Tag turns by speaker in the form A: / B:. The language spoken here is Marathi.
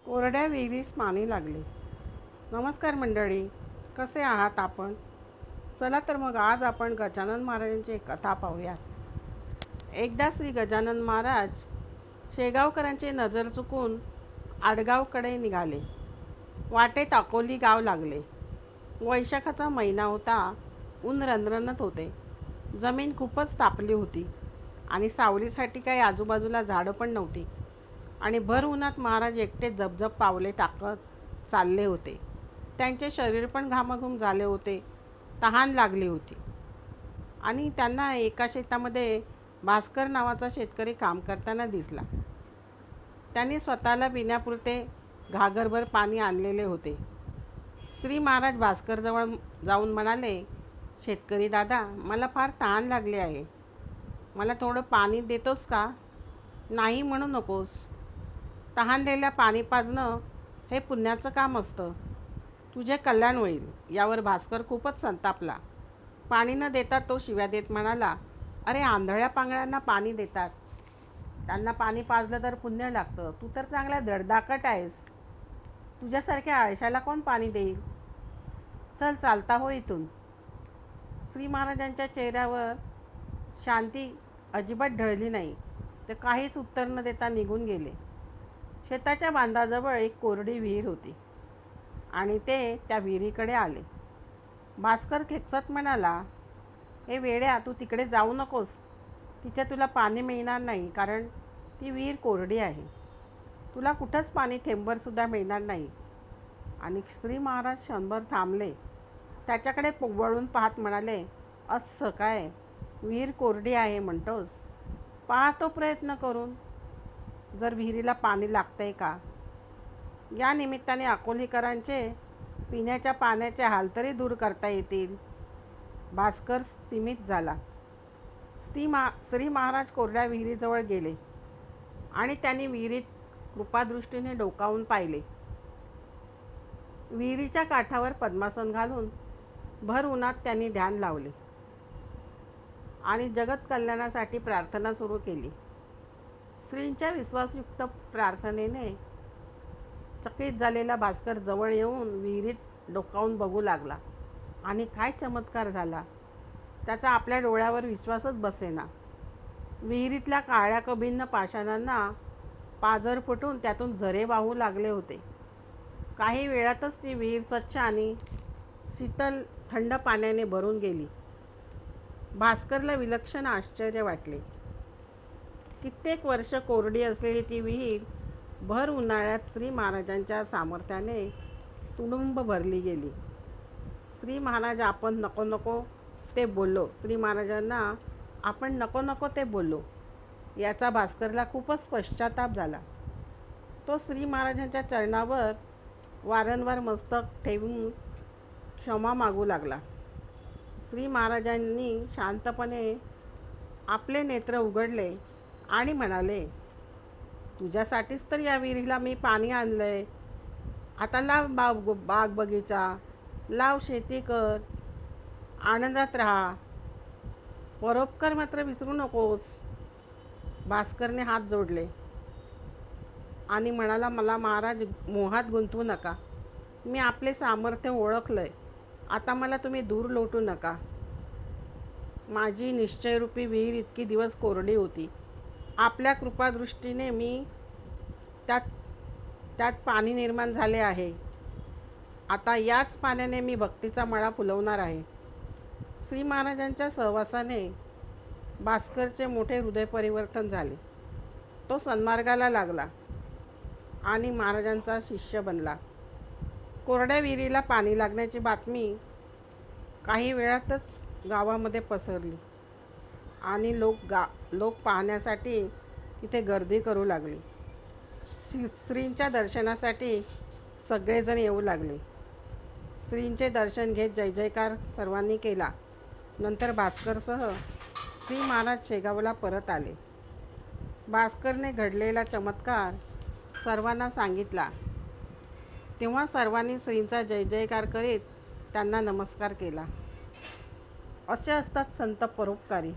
A: कोरड्या विहिरीस पाणी लागले. नमस्कार मंडळी, कसे आहात आपण? चला तर मग आज आपण गजानन महाराजांची एक कथा पाहूया. एकदा श्री गजानन महाराज शेगावकरांची नजर चुकून आडगावकडे निघाले. वाटेत अकोली गाव लागले. वैशाखाचा महिना होता. ऊन रणरणत होते. जमीन खूपच तापली होती आणि सावलीसाठी काही आजूबाजूला झाडं पण नव्हती. आणि भर उन्हात महाराज एकटे जपजप पावले टाकत चालले होते. त्यांचे शरीर पण घामाघूम झाले होते. तहान लागली होती. आणि त्यांना एका शेतामध्ये भास्कर नावाचा शेतकरी काम करताना दिसला. त्यांनी स्वतःला पिण्यापुरते घागरभर पाणी आणलेले होते. श्री महाराज भास्करजवळ जाऊन म्हणाले, शेतकरी दादा, मला फार तहान लागली आहे. मला थोडं पाणी देतोस का? नाही म्हणू नकोस. तहानलेल्या पाणी पाजणं हे पुण्याचं काम असतं. तुझे कल्याण होईल. यावर भास्कर खूपच संतापला. पाणी न देता तो शिव्या देत म्हणाला, अरे आंधळ्या पांगळ्यांना पाणी देतात. त्यांना पाणी पाजलं तर पुण्य लागतं. तू तर चांगला धडधाकट आहेस. तुझ्यासारख्या आळशाला कोण पाणी देईल? चल चालता हो इथून. श्री महाराजांच्या चेहऱ्यावर शांती अजिबात ढळली नाही. ते काहीच उत्तर न देता निघून गेले. शेताच्या बांधाजवळ एक कोरडी विहीर होती आणि ते त्या विहिरीकडे आले. भास्कर खेकसत म्हणाला, हे वेड्या, तू तिकडे जाऊ नकोस. तिथे तुला पाणी मिळणार नाही, कारण ती विहीर कोरडी आहे. तुला कुठंच पाणी थेंबरसुद्धा मिळणार नाही. आणि श्री महाराज क्षणभर थांबले. त्याच्याकडे वळून पाहत म्हणाले, असं काय? विहीर कोरडी आहे म्हणतोस? पाहतो प्रयत्न करून, जर विहिरीला पाणी लागतंय का. या निमित्ताने अकोलीकरांचे पिण्याच्या पाण्याचे हाल तरी दूर करता येतील. भास्कर स्तिमित झाला. श्री महाराज कोरड्या विहिरीजवळ गेले आणि त्यांनी विहिरीत कृपादृष्टीने डोकावून पाहिले. विहिरीच्या काठावर पद्मासन घालून भर उन्हात त्यांनी ध्यान लावले आणि जगत कल्याणासाठी प्रार्थना सुरू केली. श्रींच्या विश्वासयुक्त प्रार्थनेने चकित झालेला भास्कर जवळ येऊन विहिरीत डोकावून बघू लागला. आणि काय चमत्कार झाला. त्याचा आपल्या डोळ्यावर विश्वासच बसेना. विहिरीतल्या काळ्या कभिन्न पाषाणांना पाझर फुटून त्यातून झरे वाहू लागले होते. काही वेळातच ती विहीर स्वच्छ आणि शीतल थंड पाण्याने भरून गेली. भास्करला विलक्षण आश्चर्य वाटले. कित्येक वर्ष कोरडी असलेली ती विहीर भर उन्हाळ्यात श्री महाराजांच्या सामर्थ्याने तुडुंब भरली गेली. श्री महाराज आपण नको नको ते बोललो. श्री महाराजांना आपण नको नको ते बोललो. याचा भास्करला खूपच पश्चाताप झाला. तो श्री महाराजांच्या चरणावर वारंवार मस्तक ठेवून क्षमा मागू लागला. श्री महाराजांनी शांतपणे आपले नेत्र उघडले आणि म्हणाले, तुझ्यासाठीच तर या विहिरीला मी पाणी आणलंय. आता लाव बाग बगीचा, लाव शेती कर, आनंदात राहा. परोपकार मात्र विसरू नकोस. भास्करने हात जोडले आणि म्हणाला, मला महाराज मोहात गुंतवू नका. मी आपले सामर्थ्य ओळखलंय. आता मला तुम्ही दूर लोटू नका. माझी निश्चयरूपी विहीर इतकी दिवस कोरडी होती. आपल्या कृपादृष्टीने मी त्यात पाणी निर्माण झाले आहे. आता याच पाण्याने मी भक्तीचा मळा फुलवणार आहे. श्री महाराजांच्या सहवासाने भास्करचे मोठे हृदय परिवर्तन झाले. तो सन्मार्गाला लागला आणि महाराजांचा शिष्य बनला. कोरड्या विहिरीला पाणी लागण्याची बातमी काही वेळातच गावामध्ये पसरली आणि लोक पाहण्यासाठी तिथे गर्दी करू लागली. श्रींच्या दर्शनासाठी सगळेजण येऊ लागले. श्रींचे दर्शन घेत जय जयकार सर्वांनी केला. नंतर भास्करसह श्री महाराज शेगावला परत आले. भास्करने घडलेला चमत्कार सर्वांना सांगितला. तेव्हा सर्वांनी श्रींचा जय जयकार करीत त्यांना नमस्कार केला. असे असतात संत परोपकारी.